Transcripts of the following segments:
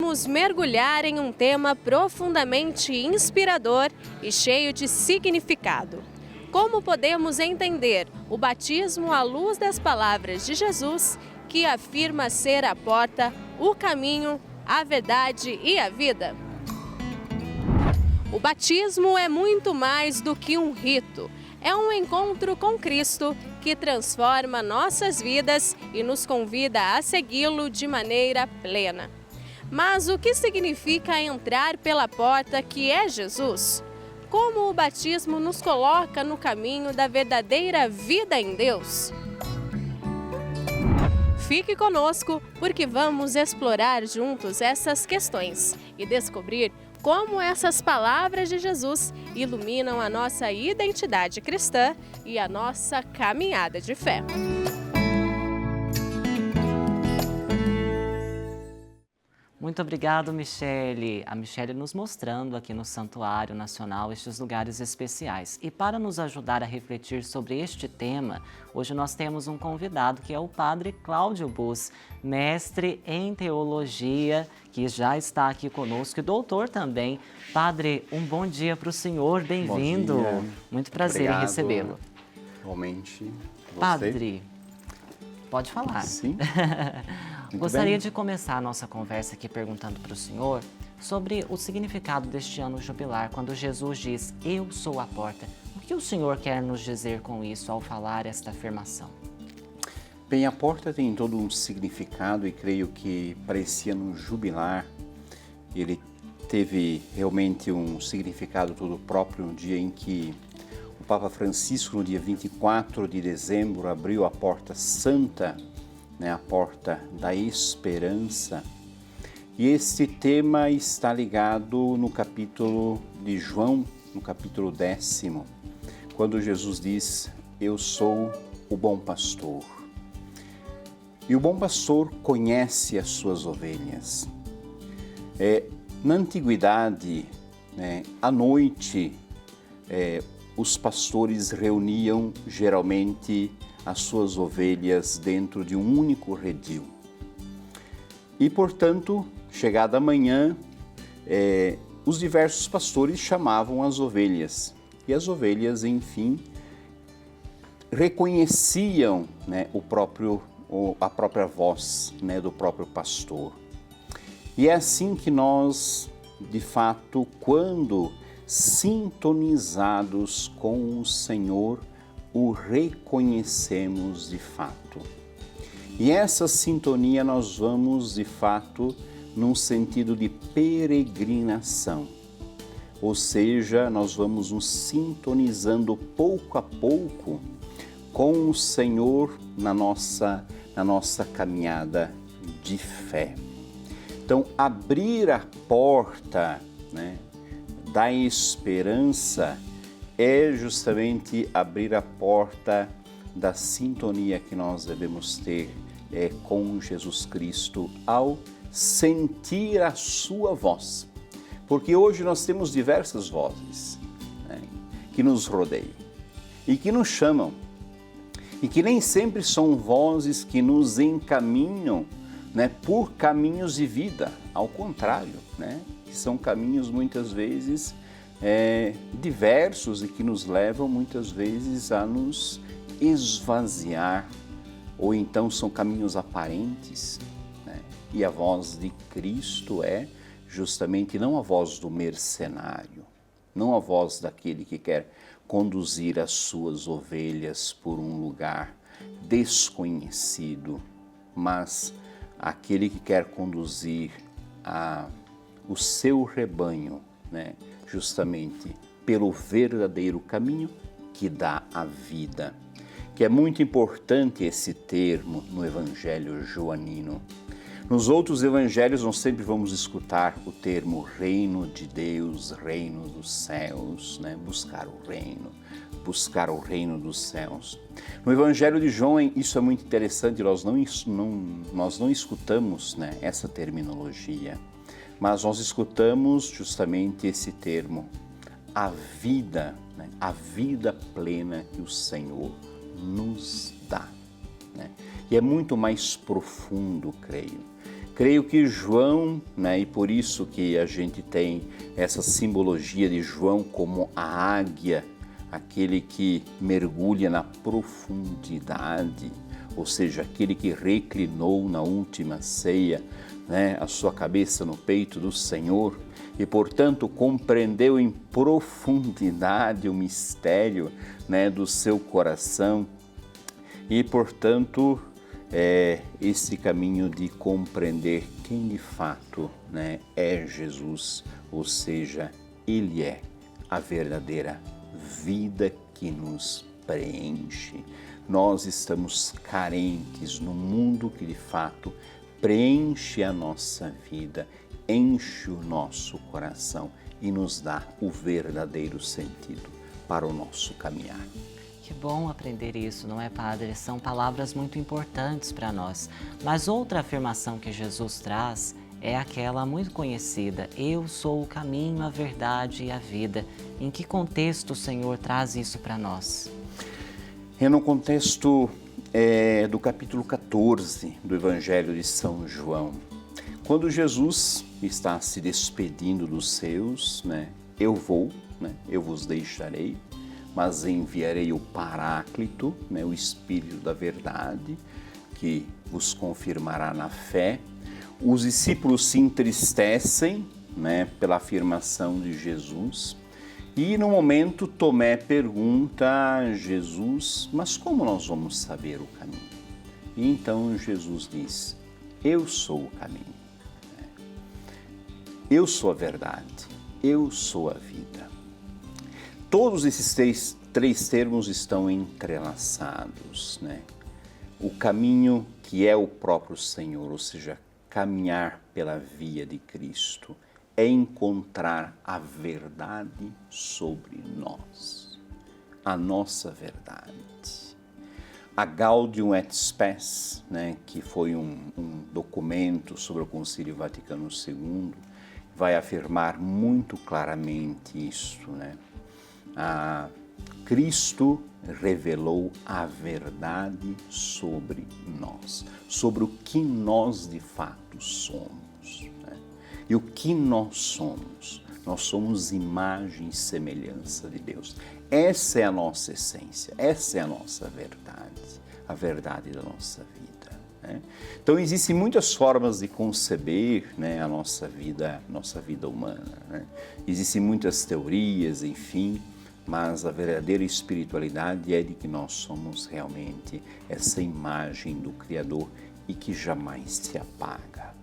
vamos mergulhar em um tema profundamente inspirador e cheio de significado. Como podemos entender o batismo à luz das palavras de Jesus, que afirma ser a porta, o caminho, a verdade e a vida? O batismo é muito mais do que um rito. É um encontro com Cristo que transforma nossas vidas e nos convida a segui-lo de maneira plena. Mas o que significa entrar pela porta que é Jesus? Como o batismo nos coloca no caminho da verdadeira vida em Deus? Fique conosco, porque vamos explorar juntos essas questões e descobrir como essas palavras de Jesus iluminam a nossa identidade cristã e a nossa caminhada de fé. Muito obrigado, Michele. A Michele nos mostrando aqui no Santuário Nacional estes lugares especiais. E para nos ajudar a refletir sobre este tema, hoje nós temos um convidado que é o Padre Cláudio Bus, mestre em teologia, que já está aqui conosco e doutor também. Padre, um bom dia para o senhor, bem-vindo. Muito prazer em recebê-lo. Realmente, Padre, pode falar. Sim. Gostaria de começar a nossa conversa aqui perguntando para o senhor sobre o significado deste ano jubilar, quando Jesus diz, eu sou a porta. O que o senhor quer nos dizer com isso ao falar esta afirmação? Bem, a porta tem todo um significado e creio que para esse ano jubilar, ele teve realmente um significado todo próprio no dia em que o Papa Francisco, no dia 24 de dezembro, abriu a porta santa, a porta da esperança. E este tema está ligado no capítulo de João, no capítulo 10, quando Jesus diz, eu sou o bom pastor. E o bom pastor conhece as suas ovelhas. Na antiguidade, à noite, os pastores reuniam geralmente as suas ovelhas dentro de um único redil. E, portanto, chegada a manhã, os diversos pastores chamavam as ovelhas. E as ovelhas, enfim, reconheciam a própria voz do próprio pastor. E é assim que nós, de fato, quando sintonizados com o Senhor, o reconhecemos de fato. E essa sintonia nós vamos, de fato, num sentido de peregrinação. Ou seja, nós vamos nos sintonizando pouco a pouco com o Senhor na nossa caminhada de fé. Então, abrir a porta da esperança é justamente abrir a porta da sintonia que nós devemos ter com Jesus Cristo ao sentir a sua voz. Porque hoje nós temos diversas vozes que nos rodeiam e que nos chamam e que nem sempre são vozes que nos encaminham por caminhos de vida, ao contrário, que são caminhos muitas vezes diversos e que nos levam muitas vezes a nos esvaziar, ou então são caminhos aparentes, e a voz de Cristo é justamente não a voz do mercenário, não a voz daquele que quer conduzir as suas ovelhas por um lugar desconhecido, mas aquele que quer conduzir o seu rebanho, justamente pelo verdadeiro caminho que dá a vida. Que é muito importante esse termo no Evangelho joanino. Nos outros evangelhos nós sempre vamos escutar o termo reino de Deus, reino dos céus, buscar o reino dos céus. No Evangelho de João isso é muito interessante, nós não escutamos essa terminologia, mas nós escutamos justamente esse termo, a vida plena que o Senhor nos dá. E é muito mais profundo, creio. Creio que João, né, e por isso que a gente tem essa simbologia de João como a águia, aquele que mergulha na profundidade, ou seja, aquele que reclinou na última ceia, né, a sua cabeça no peito do Senhor e, portanto, compreendeu em profundidade o mistério, né, do seu coração e, portanto, esse caminho de compreender quem de fato, né, é Jesus, ou seja, Ele é a verdadeira vida que nos preenche. Nós estamos carentes no mundo que de fato preenche a nossa vida, enche o nosso coração e nos dá o verdadeiro sentido para o nosso caminhar. Que bom aprender isso, não é, Padre? São palavras muito importantes para nós. Mas outra afirmação que Jesus traz é aquela muito conhecida: eu sou o caminho, a verdade e a vida. Em que contexto o Senhor traz isso para nós? É no contexto do capítulo 14 do Evangelho de São João. Quando Jesus está se despedindo dos seus, né? Eu vou, né? Eu vos deixarei, mas enviarei o Paráclito, né? O Espírito da Verdade, que vos confirmará na fé. Os discípulos se entristecem, né, pela afirmação de Jesus. E no momento Tomé pergunta a Jesus: mas como nós vamos saber o caminho? E então Jesus diz: eu sou o caminho, eu sou a verdade, eu sou a vida. Todos esses três termos estão entrelaçados, né? O caminho que é o próprio Senhor, ou seja, caminhar pela via de Cristo, é encontrar a verdade sobre nós, a nossa verdade. A Gaudium et Spes, né, que foi um documento sobre o Concílio Vaticano II, vai afirmar muito claramente isso, né? Cristo revelou a verdade sobre nós, sobre o que nós de fato somos, né? E o que nós somos? Nós somos imagem e semelhança de Deus. Essa é a nossa essência, essa é a nossa verdade, a verdade da nossa vida, né? Então existem muitas formas de conceber, né, a nossa vida humana, né? Existem muitas teorias, enfim, mas a verdadeira espiritualidade é de que nós somos realmente essa imagem do Criador e que jamais se apaga,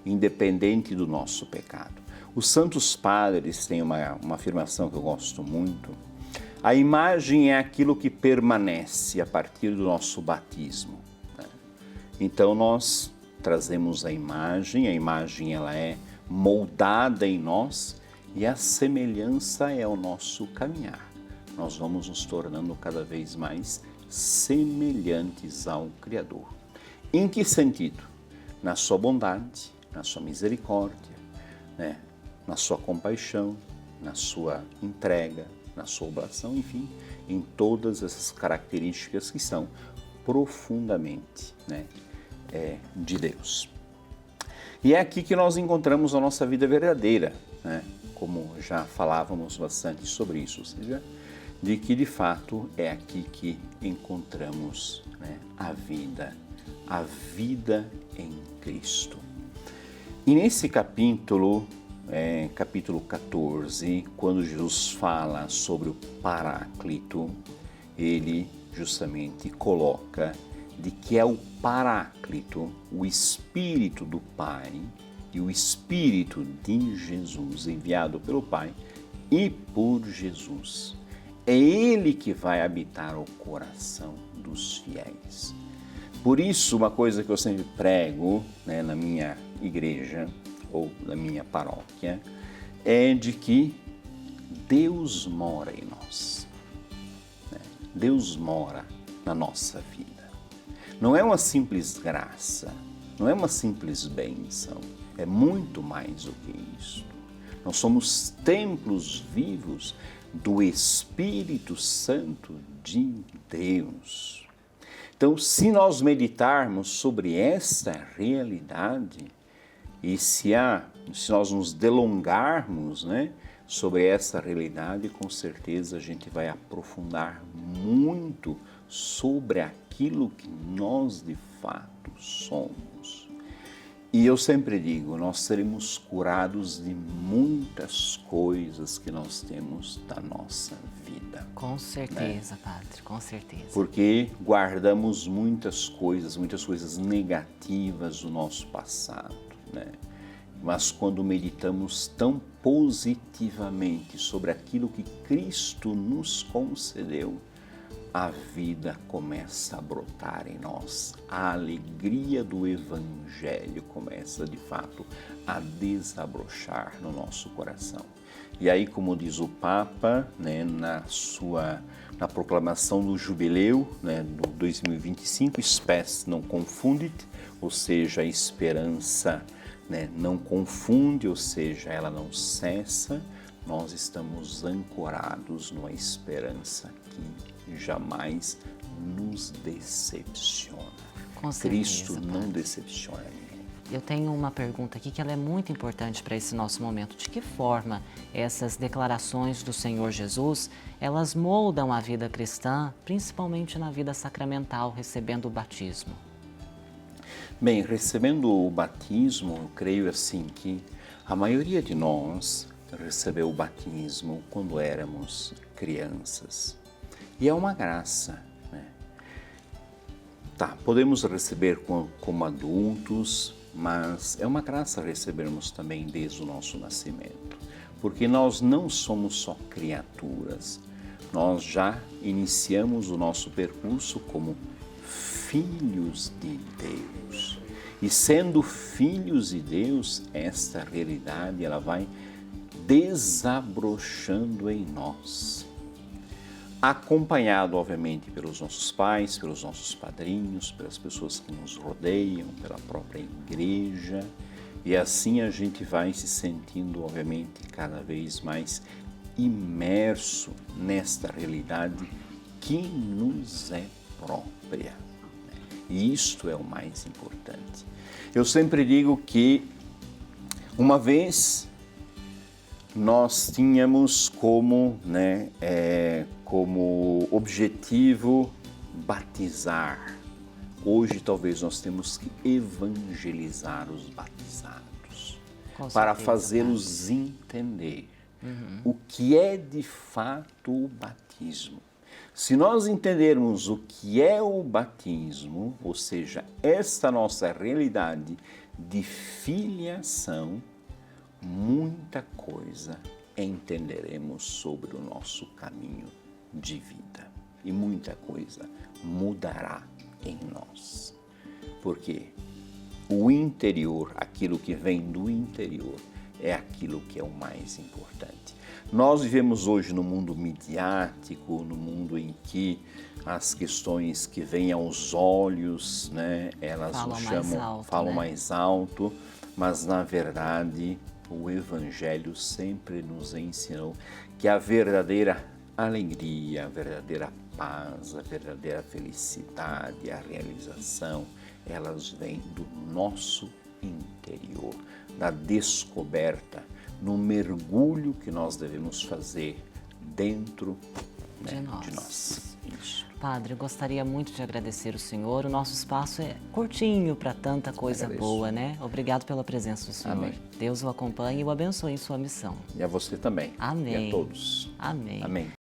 independente do nosso pecado. Os santos padres têm uma afirmação que eu gosto muito: a imagem é aquilo que permanece a partir do nosso batismo, né? Então nós trazemos a imagem ela é moldada em nós e a semelhança é o nosso caminhar. Nós vamos nos tornando cada vez mais semelhantes ao Criador. Em que sentido? Na sua bondade, na sua misericórdia, né? Na sua compaixão, na sua entrega, na sua oblação, enfim, em todas essas características que são profundamente, né, de Deus. E é aqui que nós encontramos a nossa vida verdadeira, né? Como já falávamos bastante sobre isso, ou seja, de que de fato é aqui que encontramos, né, a vida em Cristo. E nesse capítulo 14, quando Jesus fala sobre o Paráclito, ele justamente coloca de que é o Paráclito, o Espírito do Pai e o Espírito de Jesus enviado pelo Pai e por Jesus. É Ele que vai habitar o coração dos fiéis. Por isso, uma coisa que eu sempre prego, né, na minha igreja ou na minha paróquia, é de que Deus mora em nós, né? Deus mora na nossa vida. Não é uma simples graça, não é uma simples bênção, é muito mais do que isso. Nós somos templos vivos do Espírito Santo de Deus. Então, se nós meditarmos sobre essa realidade, E se nós nos delongarmos, né, sobre essa realidade, com certeza a gente vai aprofundar muito sobre aquilo que nós de fato somos. E eu sempre digo, nós seremos curados de muitas coisas que nós temos da nossa vida. Com certeza, Padre, com certeza. Porque guardamos muitas coisas negativas do nosso passado, né? Mas quando meditamos tão positivamente sobre aquilo que Cristo nos concedeu, a vida começa a brotar em nós. A alegria do Evangelho começa, de fato, a desabrochar no nosso coração. E aí, como diz o Papa, né, na proclamação do jubileu, né, do 2025, spes non confundit, ou seja, a esperança, né, não confunde, ou seja, ela não cessa. Nós estamos ancorados numa esperança que jamais nos decepciona. Com certeza, Cristo não Padre. decepciona ninguém. Eu tenho uma pergunta aqui que ela é muito importante para esse nosso momento. De que forma essas declarações do Senhor Jesus, elas moldam a vida cristã, principalmente na vida sacramental, recebendo o batismo? Bem, recebendo o batismo, eu creio assim que a maioria de nós recebeu o batismo quando éramos crianças. E é uma graça, né? Podemos receber como adultos, mas é uma graça recebermos também desde o nosso nascimento. Porque nós não somos só criaturas, nós já iniciamos o nosso percurso como filhos de Deus. E sendo filhos de Deus, esta realidade ela vai desabrochando em nós. Acompanhado, obviamente, pelos nossos pais, pelos nossos padrinhos, pelas pessoas que nos rodeiam, pela própria igreja. E assim a gente vai se sentindo, obviamente, cada vez mais imerso nesta realidade que nos é própria. E isto é o mais importante. Eu sempre digo que uma vez nós tínhamos como objetivo batizar. Hoje talvez nós temos que evangelizar os batizados para fazê-los entender o que é de fato o batismo. Se nós entendermos o que é o batismo, ou seja, esta nossa realidade de filiação, muita coisa entenderemos sobre o nosso caminho de vida e muita coisa mudará em nós. Porque o interior, aquilo que vem do interior, é aquilo que é o mais importante. Nós vivemos hoje no mundo midiático, no mundo em que as questões que vêm aos olhos, né, elas falam mais alto, mas na verdade o Evangelho sempre nos ensinou que a verdadeira alegria, a verdadeira paz, a verdadeira felicidade, a realização, elas vêm do nosso interior, da descoberta, no mergulho que nós devemos fazer dentro de nós. Isso. Padre, eu gostaria muito de agradecer o senhor. O nosso espaço é curtinho para tanta coisa boa, né? Obrigado pela presença do senhor. Amém. Deus o acompanhe e o abençoe em sua missão. E a você também. Amém. E a todos. Amém. Amém.